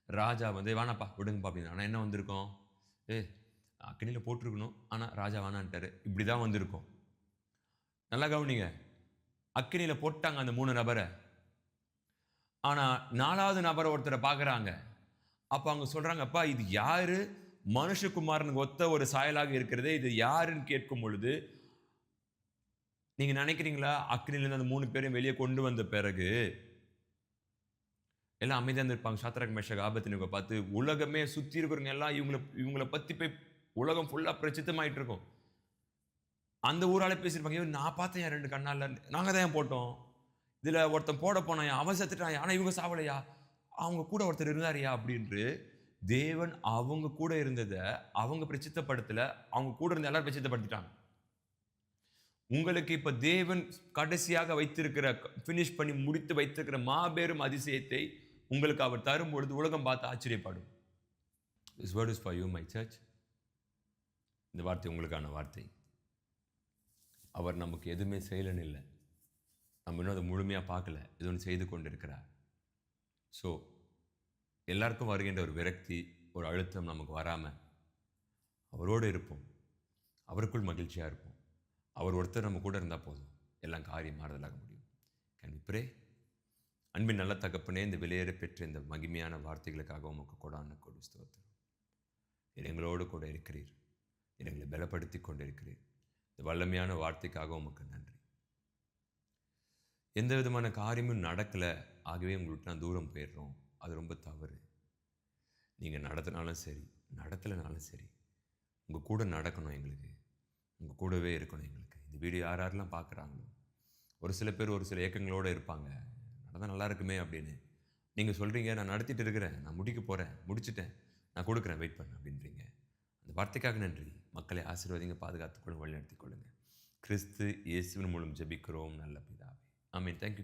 S1: ராஜா வந்து வேணாப்பா விடுங்கப்பா அப்படின்னு. ஆனால் என்ன வந்திருக்கோம்? அக்கினியில் போட்டிருக்கணும், ஆனால் ராஜா வேணான்ட்டாரு. இப்படி தான் வந்திருக்கோம். நல்லா கவனிங்க. அக்கினியில் போட்டாங்க அந்த 3 நபரை. ஆனால் 4வது நபரை ஒருத்தரை பார்க்குறாங்க. அப்போ அவங்க சொல்கிறாங்கப்பா இது யாரு? மனுஷகுமாரனுக்கு ஒத்த ஒரு சாயலாக இருக்கிறதே, இது யாருன்னு கேட்கும் பொழுது நீங்கள் நினைக்கிறீங்களா அக்கினிலேருந்து அந்த 3 பேரையும் வெளியே கொண்டு வந்த பிறகு எல்லாம் அமைதியாக இருந்திருப்பாங்க. ஷாத்ராக், மேஷாக், ஆபேத்நேகோ பார்த்து உலகமே சுற்றி இருக்கிறவங்க எல்லாம் இவங்களை பற்றி போய் உலகம் ஃபுல்லாக பிரசித்தமாயிட்டு இருக்கும். அந்த ஊராலே பேசியிருப்பாங்க. நான் பார்த்தேன் என் 2 கண்ணால், நாங்கள் தான் ஏன் போட்டோம். இதில் ஒருத்தன் போட போனாயா, அவன் செத்துட்டான், ஆனால் இவங்க சாவலையா, அவங்க கூட ஒருத்தர் இருந்தாரியா அப்படின்று தேவன் அவங்க கூட இருந்ததை அவங்க பிரசித்தப்படுத்தல, அவங்க கூட இருந்த எல்லாரும் பிரசித்தப்படுத்திட்டாங்க. உங்களுக்கு இப்ப தேவன் கடைசியாக வைத்திருக்கிற, பினிஷ் பண்ணி முடித்து வைத்திருக்கிற மாபெரும் அதிசயத்தை உங்களுக்கு அவர் தரும் பொழுது உலகம் பார்த்து ஆச்சரியப்படும். This word is for you, my church. இந்த வார்த்தை உங்களுக்கான வார்த்தை. அவர் நமக்கு எதுவுமே செய்யலன்னு இல்லை, நம்ம இன்னும் அதை முழுமையாக பார்க்கல, இது ஒன்று செய்து கொண்டிருக்கிறார். ஸோ எல்லாருக்கும் வருகின்ற ஒரு விரக்தி, ஒரு அழுத்தம் நமக்கு வராமல் அவரோடு இருப்போம். அவருக்குள் மகிழ்ச்சியாக இருப்போம். அவர் ஒருத்தர் நம்ம கூட இருந்தால் போதும், எல்லாம் காரியம் மாறுதலாக முடியும். Can we pray? அன்பின் நல்ல தகப்பனே, இந்த வெளியேற பெற்ற இந்த மகிமையான வார்த்தைகளுக்காக உமக்கு கொடான கொடு ஸ்தோத்திரம். நீர் எங்களோடு கூட இருக்கிறீர். நீர் எங்களை பலப்படுத்தி கொண்டிருக்கிறீர். இந்த வல்லமையான வார்த்தைக்காக உமக்கு நன்றி. எந்த விதமான காரியமும் நடக்கலை, ஆகவே உங்கள்கிட்ட நான் தூரம் போயிடுறோம், அது ரொம்ப தவறு. நீங்கள் நடத்தினாலும் சரி, நடத்தலைனாலும் சரி, உங்கள் கூட நடக்கணும், எங்களுக்கு உங்கள் கூடவே இருக்கணும். எங்களுக்கு இந்த வீடியோ யார் யாரெல்லாம் பார்க்குறாங்களோ, ஒரு சில பேர் ஒரு சில ஏக்கங்களோடு இருப்பாங்க, நடந்தால் நல்லா இருக்குமே அப்படின்னு. நீங்கள் சொல்கிறீங்க, நான் நடத்திட்டு இருக்கிறேன், நான் முடிக்க போகிறேன், முடிச்சுட்டேன், நான் கொடுக்குறேன், வெயிட் பண்ண அப்படின்றீங்க. அந்த வார்த்தைக்காக நன்றி. மக்களை ஆசீர்வதிங்க, பாதுகாத்துக்கொள்ளுங்க, வழிநடத்திக் கொள்ளுங்க. கிறிஸ்து இயேசுவின் மூலம் ஜெபிக்கிறோம் நல்ல பிதாவே. ஆமென். தேங்க்யூ.